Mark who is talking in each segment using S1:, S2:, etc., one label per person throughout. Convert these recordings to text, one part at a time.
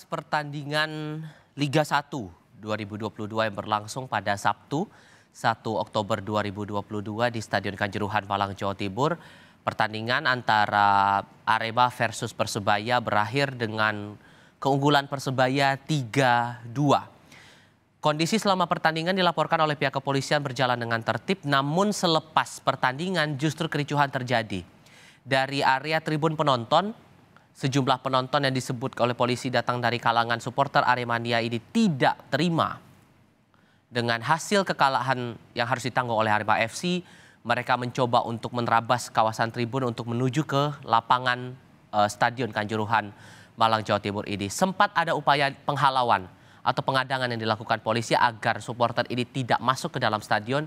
S1: pertandingan Liga 1 2022 yang berlangsung pada Sabtu 1 Oktober 2022 di Stadion Kanjuruhan, Malang, Jawa Timur, pertandingan antara Arema versus Persebaya berakhir dengan keunggulan Persebaya 3-2. Kondisi selama pertandingan dilaporkan oleh pihak kepolisian berjalan dengan tertib, namun selepas pertandingan justru kericuhan terjadi. Dari area tribun penonton, sejumlah penonton yang disebut oleh polisi datang dari kalangan supporter Aremania ini tidak terima dengan hasil kekalahan yang harus ditanggung oleh Arema FC. Mereka mencoba untuk menerabas kawasan tribun untuk menuju ke lapangan Stadion Kanjuruhan, Malang, Jawa Timur ini. Sempat ada upaya penghalauan atau pengadangan yang dilakukan polisi agar supporter ini tidak masuk ke dalam stadion,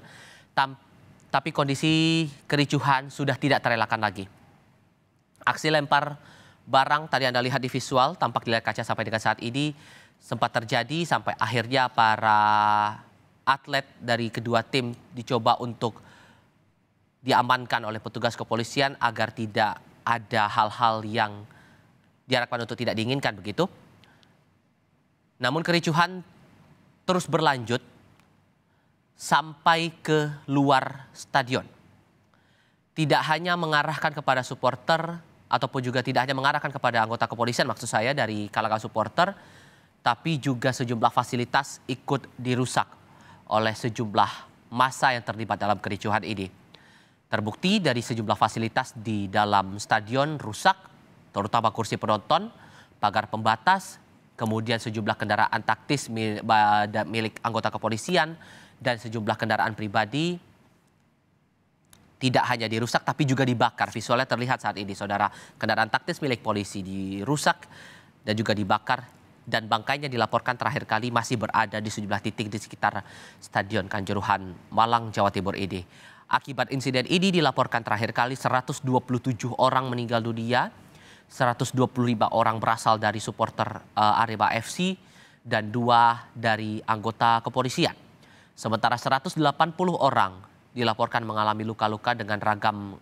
S1: tapi kondisi kericuhan sudah tidak terelakkan lagi. Aksi lempar barang tadi Anda lihat di visual, tampak di layar kaca sampai dengan saat ini sempat terjadi sampai akhirnya para atlet dari kedua tim dicoba untuk diamankan oleh petugas kepolisian agar tidak ada hal-hal yang diharapkan untuk tidak diinginkan begitu. Namun kericuhan terus berlanjut sampai ke luar stadion. Tidak hanya mengarahkan kepada supporter ataupun juga tidak hanya mengarahkan kepada anggota kepolisian, maksud saya dari kalangan supporter, tapi juga sejumlah fasilitas ikut dirusak oleh sejumlah massa yang terlibat dalam kericuhan ini. Terbukti dari sejumlah fasilitas di dalam stadion rusak, terutama kursi penonton, pagar pembatas, kemudian sejumlah kendaraan taktis milik anggota kepolisian dan sejumlah kendaraan pribadi tidak hanya dirusak tapi juga dibakar. Visualnya terlihat saat ini, saudara. Kendaraan taktis milik polisi dirusak dan juga dibakar, dan bangkainya dilaporkan terakhir kali masih berada di sejumlah titik di sekitar Stadion Kanjuruhan, Malang, Jawa Timur ini. Akibat insiden ini dilaporkan terakhir kali 127 orang meninggal dunia, 125 orang berasal dari supporter Arema FC dan 2 dari anggota kepolisian. Sementara 180 orang dilaporkan mengalami luka-luka dengan ragam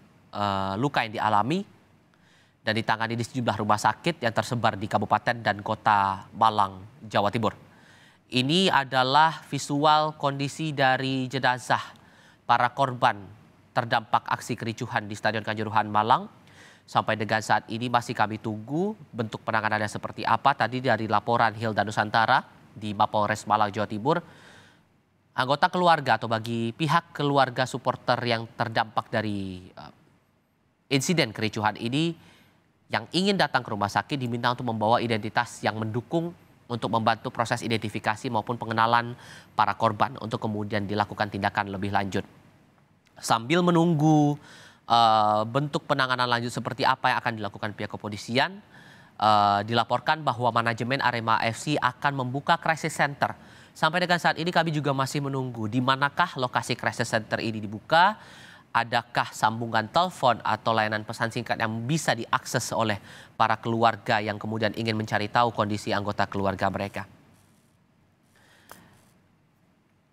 S1: luka yang dialami dan ditangani di sejumlah rumah sakit yang tersebar di kabupaten dan kota Malang, Jawa Timur. Ini adalah visual kondisi dari jenazah para korban terdampak aksi kericuhan di Stadion Kanjuruhan, Malang. Sampai dengan saat ini masih kami tunggu bentuk penanganannya seperti apa. Tadi dari laporan Hilda Nusantara di Mapolres Malang, Jawa Timur, anggota keluarga atau bagi pihak keluarga supporter yang terdampak dari insiden kericuhan ini yang ingin datang ke rumah sakit diminta untuk membawa identitas yang mendukung untuk membantu proses identifikasi maupun pengenalan para korban untuk kemudian dilakukan tindakan lebih lanjut. Sambil menunggu bentuk penanganan lanjut seperti apa yang akan dilakukan pihak kepolisian, dilaporkan bahwa manajemen Arema FC akan membuka crisis center. Sampai dengan saat ini kami juga masih menunggu di manakah lokasi crisis center ini dibuka, adakah sambungan telepon atau layanan pesan singkat yang bisa diakses oleh para keluarga yang kemudian ingin mencari tahu kondisi anggota keluarga mereka.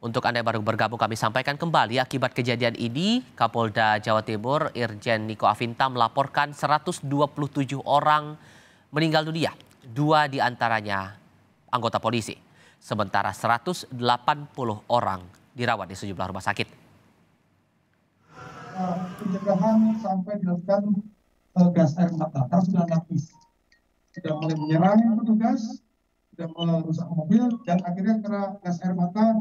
S1: Untuk Anda yang baru bergabung, kami sampaikan kembali akibat kejadian ini, Kapolda Jawa Timur Irjen Niko Afinta melaporkan 127 orang meninggal dunia, 2 diantaranya anggota polisi. Sementara 180 orang dirawat di sejumlah rumah sakit.
S2: Pencegahan sampai dilakukan gas air mata, karena sudah lapis. Sudah mulai menyerang petugas, sudah merusak mobil, dan akhirnya karena gas air mata,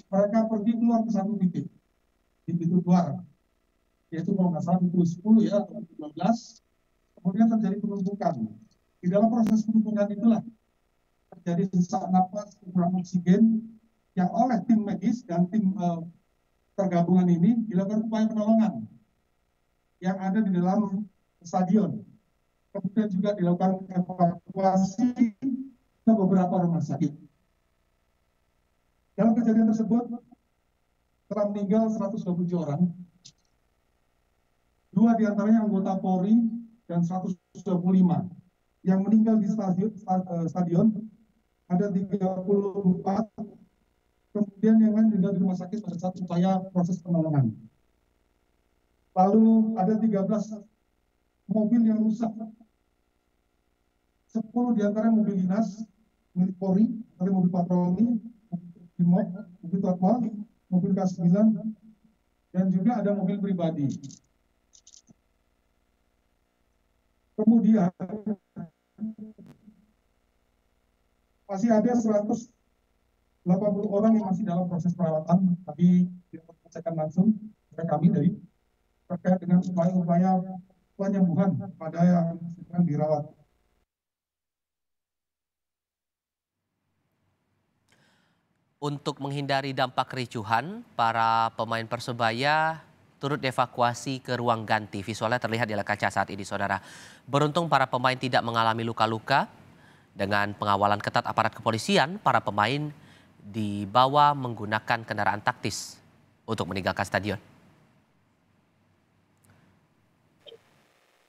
S2: mereka pergi keluar ke satu titik, di pintu keluar. Yaitu kalau nggak salah pintu 10 ya, atau pintu 12. Kemudian terjadi penumpukan. Di dalam proses penumpukan itulah terjadi sesak napas, kekurangan oksigen yang oleh tim medis dan tim tergabungan ini dilakukan upaya penolongan yang ada di dalam stadion. Kemudian juga dilakukan evakuasi ke beberapa rumah sakit. Dalam kejadian tersebut telah meninggal 127 orang, 2 diantaranya anggota Polri dan 125. Yang meninggal di stadion ada 34, kemudian yang lain meninggal di rumah sakit pada saat upaya proses penolongan. Lalu ada 13 mobil yang rusak, 10 diantaranya mobil dinas, milik Polri, dari mobil patroli, Brimob, mobil Tatwal, mobil K9, dan juga ada mobil pribadi. Kemudian masih ada 180 orang yang masih dalam proses perawatan, tapi dilakukan langsung oleh kami dari terkait dengan upaya-upaya penyembuhan pada yang sedang dirawat.
S1: Untuk menghindari dampak kericuhan, para pemain Persebaya turut dievakuasi ke ruang ganti. Visualnya terlihat di layar kaca saat ini, saudara. Beruntung para pemain tidak mengalami luka-luka. Dengan pengawalan ketat aparat kepolisian, para pemain dibawa menggunakan kendaraan taktis untuk meninggalkan stadion.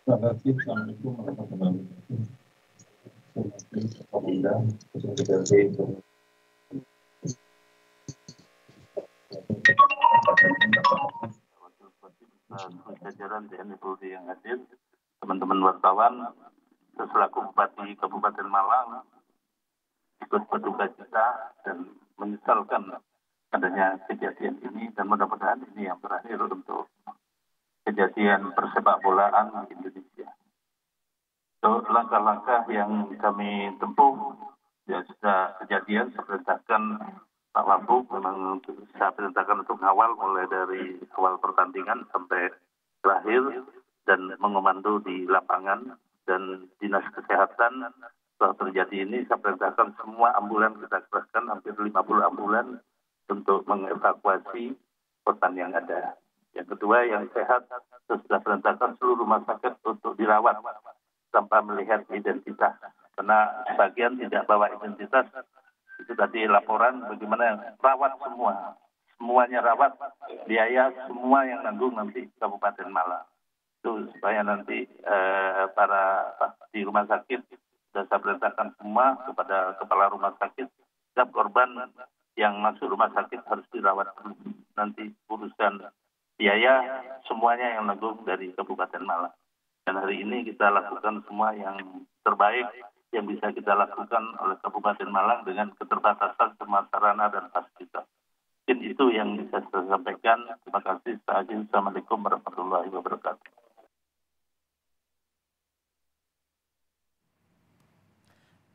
S3: Assalamualaikum warahmatullahi wabarakatuh. Jajaran TNI Polri yang hadir, teman-teman wartawan, selaku Bupati Kabupaten Malang ikut berduka cita dan menyesalkan adanya kejadian ini, dan mudah-mudahan ini yang terakhir untuk kejadian persepak bolaan di Indonesia. So, langkah-langkah yang kami tempuh ya, sudah kejadian saya perintahkan Pak Wabuk, memang saya perintahkan untuk mengawal mulai dari awal pertandingan sampai terakhir dan mengomando di lapangan, dan dinas kesehatan setelah terjadi ini saya perintahkan semua ambulan kita kerahkan, hampir 50 ambulan untuk mengevakuasi korban yang ada. Yang kedua, yang sehat sudah perintahkan seluruh rumah sakit untuk dirawat tanpa melihat identitas, karena sebagian tidak bawa identitas. Itu tadi laporan bagaimana rawat semuanya rawat, biaya semua yang nanggung nanti Kabupaten Malang. Itu supaya nanti para di rumah sakit sudah saya perintahkan semua kepada kepala rumah sakit, setiap korban yang masuk rumah sakit harus dirawat. Nanti urusan biaya semuanya yang nanggung dari Kabupaten Malang. Dan hari ini kita lakukan semua yang terbaik yang bisa kita lakukan oleh Kabupaten Malang dengan keterbatasan semua sarana dan fasilitas. Mungkin itu yang bisa saya sampaikan. Terima kasih. Assalamualaikum warahmatullahi wabarakatuh.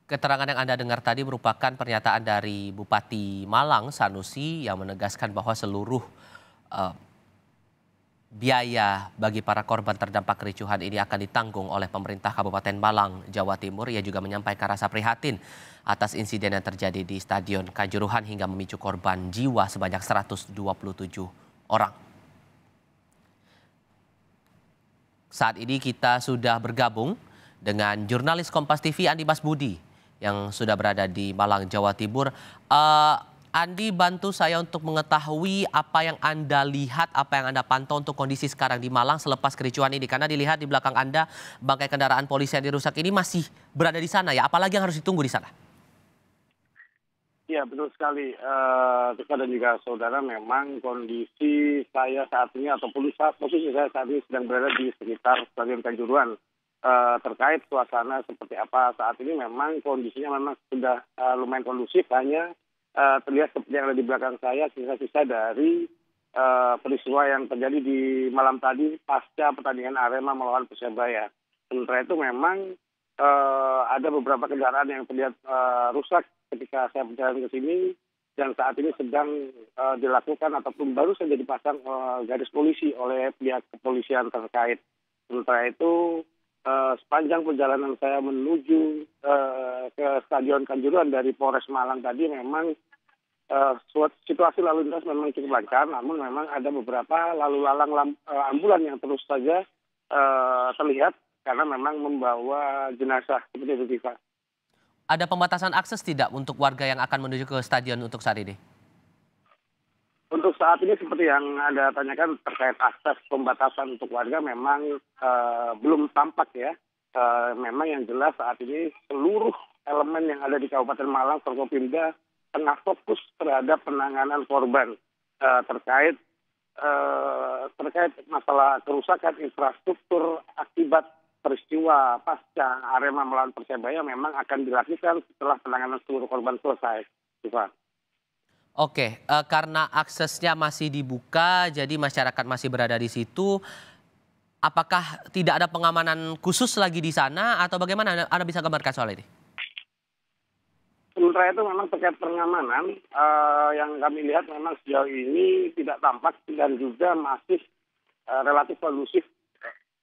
S1: Keterangan yang Anda dengar tadi merupakan pernyataan dari Bupati Malang, Sanusi, yang menegaskan bahwa seluruh biaya bagi para korban terdampak kericuhan ini akan ditanggung oleh pemerintah Kabupaten Malang, Jawa Timur. Ia juga menyampaikan rasa prihatin atas insiden yang terjadi di Stadion Kanjuruhan hingga memicu korban jiwa sebanyak 127 orang. Saat ini kita sudah bergabung dengan jurnalis Kompas TV Andi Masbudi yang sudah berada di Malang, Jawa Timur. Andi, bantu saya untuk mengetahui apa yang Anda lihat, apa yang Anda pantau untuk kondisi sekarang di Malang selepas kericuhan ini. Karena dilihat di belakang Anda, bangkai kendaraan polisi yang dirusak ini masih berada di sana ya. Apalagi yang harus ditunggu di sana?
S4: Ya, betul sekali. Kita dan juga saudara, memang kondisi saya saat ini ataupun posisi saya saat ini sedang berada di sekitar Stadion Kanjuruhan. Terkait suasana seperti apa saat ini, memang kondisinya memang sudah lumayan kondusif, hanya terlihat seperti yang ada di belakang saya sisa-sisa dari peristiwa yang terjadi di malam tadi pasca pertandingan Arema melawan Persebaya. Sementara itu memang ada beberapa kendaraan yang terlihat rusak ketika saya berjalan ke sini, dan saat ini sedang dilakukan ataupun baru saja dipasang garis polisi oleh pihak kepolisian terkait. Sementara itu sepanjang perjalanan saya menuju ke Stadion Kanjuruhan dari Polres Malang tadi, memang situasi lalu lintas memang cukup lancar, namun memang ada beberapa lalu lalang ambulan yang terus saja terlihat karena memang membawa jenazah seperti itu, Tifa.
S1: Ada pembatasan akses tidak untuk warga yang akan menuju ke stadion untuk saat ini?
S4: Untuk saat ini seperti yang Anda tanyakan terkait akses pembatasan untuk warga memang belum tampak ya. Memang yang jelas saat ini seluruh elemen yang ada di Kabupaten Malang, Forkopimda tengah fokus terhadap penanganan korban terkait masalah kerusakan infrastruktur akibat peristiwa pasca Arema melawan Persebaya memang akan dilakukan setelah penanganan seluruh korban selesai. Ivan.
S1: Oke, karena aksesnya masih dibuka, jadi masyarakat masih berada di situ. Apakah tidak ada pengamanan khusus lagi di sana atau bagaimana Anda bisa gambarkan soal ini?
S4: Sementara itu memang terkait pengamanan yang kami lihat memang sejauh ini tidak tampak dan juga masih relatif kondusif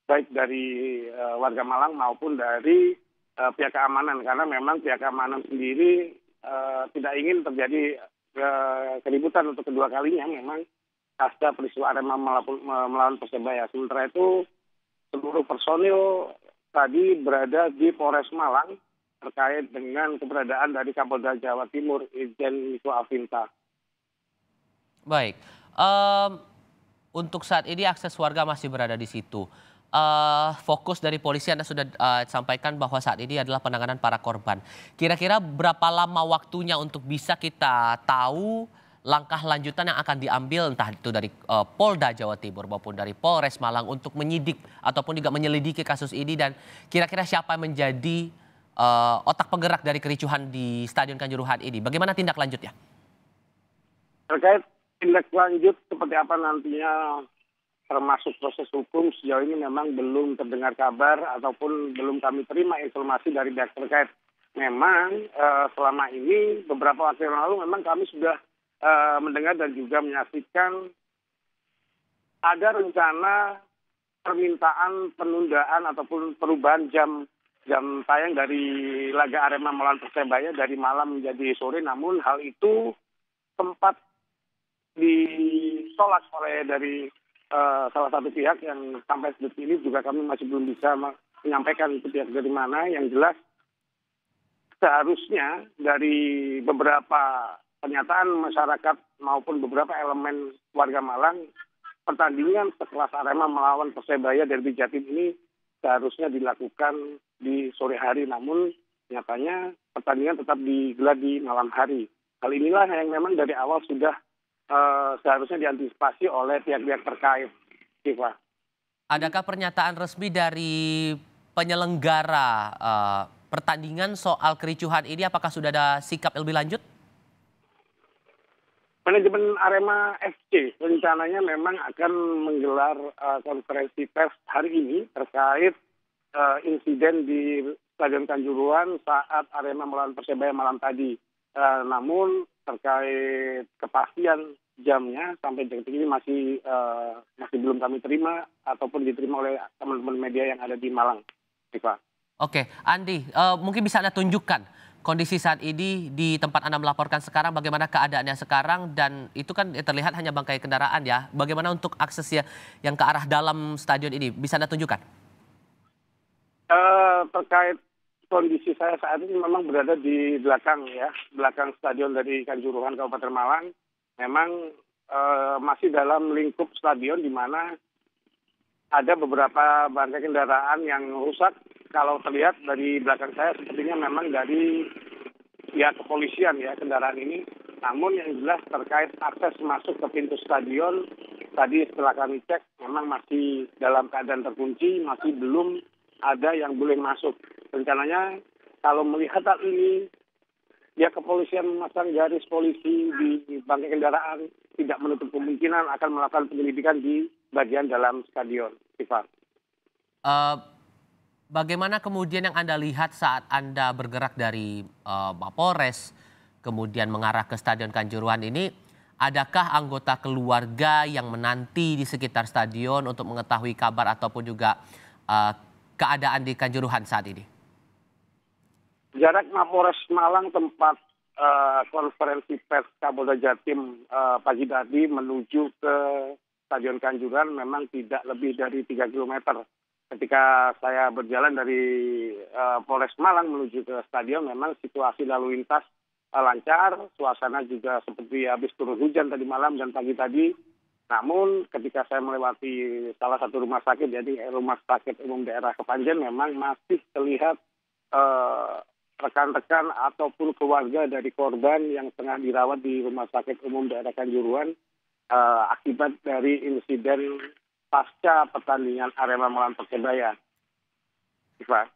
S4: baik dari warga Malang maupun dari pihak keamanan, karena memang pihak keamanan sendiri tidak ingin terjadi keributan untuk kedua kalinya memang pasca peristiwa Arema melawan Persebaya. Sementara itu seluruh personil tadi berada di Polres Malang terkait dengan keberadaan dari Kapolda Jawa Timur Irjen Niko Afinta.
S1: Baik, untuk saat ini akses warga masih berada di situ. Fokus dari polisi Anda sudah sampaikan bahwa saat ini adalah penanganan para korban. Kira-kira berapa lama waktunya untuk bisa kita tahu langkah lanjutan yang akan diambil entah itu dari Polda Jawa Timur maupun dari Polres Malang untuk menyidik ataupun juga menyelidiki kasus ini, dan kira-kira siapa yang menjadi otak penggerak dari kericuhan di Stadion Kanjuruhan ini? Bagaimana tindak lanjutnya?
S4: Terkait tindak lanjut seperti apa nantinya termasuk proses hukum, sejauh ini memang belum terdengar kabar ataupun belum kami terima informasi dari pihak terkait. Memang selama ini beberapa waktu yang lalu memang kami sudah mendengar dan juga menyaksikan ada rencana permintaan penundaan ataupun perubahan jam tayang dari laga Arema melawan Persebaya dari malam menjadi sore, namun hal itu sempat ditolak oleh dari salah satu pihak yang sampai detik ini juga kami masih belum bisa menyampaikan itu pihak dari mana. Yang jelas seharusnya dari beberapa pernyataan masyarakat maupun beberapa elemen warga Malang, pertandingan sekelas Arema melawan Persebaya Derby Jatim ini seharusnya dilakukan di sore hari, namun nyatanya pertandingan tetap digelar di malam hari. Hal inilah yang memang dari awal sudah seharusnya diantisipasi oleh pihak-pihak terkait. Siva.
S1: Adakah pernyataan resmi dari penyelenggara pertandingan soal kericuhan ini? Apakah sudah ada sikap lebih lanjut?
S4: Manajemen Arema FC rencananya memang akan menggelar konferensi pers hari ini terkait insiden di Stadion Kanjuruhan saat Arema melawan Persebaya malam tadi. Namun terkait kepastian jamnya sampai detik ini masih belum kami terima ataupun diterima oleh teman-teman media yang ada di Malang. Siva.
S1: Oke, Andi, mungkin bisa Anda tunjukkan kondisi saat ini di tempat Anda melaporkan sekarang, bagaimana keadaannya sekarang, dan itu kan terlihat hanya bangkai kendaraan ya. Bagaimana untuk aksesnya yang ke arah dalam stadion ini? Bisa Anda tunjukkan?
S4: Terkait kondisi saya saat ini memang berada di belakang stadion dari Kanjuruhan Kabupaten Malang. Memang masih dalam lingkup stadion di mana ada beberapa bangkai kendaraan yang rusak. Kalau terlihat dari belakang saya sepertinya memang dari pihak kepolisian ya kendaraan ini. Namun yang jelas terkait akses masuk ke pintu stadion, tadi setelah kami cek memang masih dalam keadaan terkunci, masih belum ada yang boleh masuk. Rencananya kalau melihat hal ini, pihak kepolisian memasang garis polisi di bangkai kendaraan, tidak menutup kemungkinan akan melakukan penyelidikan di bagian dalam stadion. Siva.
S1: Bagaimana kemudian yang Anda lihat saat Anda bergerak dari Mapolres, kemudian mengarah ke Stadion Kanjuruhan ini, adakah anggota keluarga yang menanti di sekitar stadion untuk mengetahui kabar ataupun juga keadaan di Kanjuruhan saat ini?
S4: Jarak Mapolres Malang tempat konferensi pers Kapolda Jatim pagi tadi menuju ke Stadion Kanjuruhan memang tidak lebih dari 3 km. Ketika saya berjalan dari Polres Malang menuju ke stadion, memang situasi lalu lintas lancar, suasana juga seperti habis turun hujan tadi malam dan pagi tadi. Namun ketika saya melewati salah satu rumah sakit, jadi Rumah Sakit Umum Daerah Kepanjen, memang masih terlihat rekan-rekan ataupun keluarga dari korban yang tengah dirawat di Rumah Sakit Umum Daerah Kanjuruhan akibat dari insiden pasca pertandingan Arema melawan Persebaya. Iva.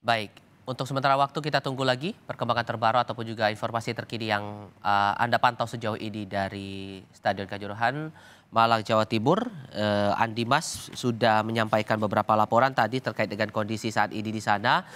S1: Baik, untuk sementara waktu kita tunggu lagi perkembangan terbaru ataupun juga informasi terkini yang Anda pantau sejauh ini dari Stadion Kanjuruhan, Malang, Jawa Timur. Andi Mas sudah menyampaikan beberapa laporan tadi terkait dengan kondisi saat ini di sana.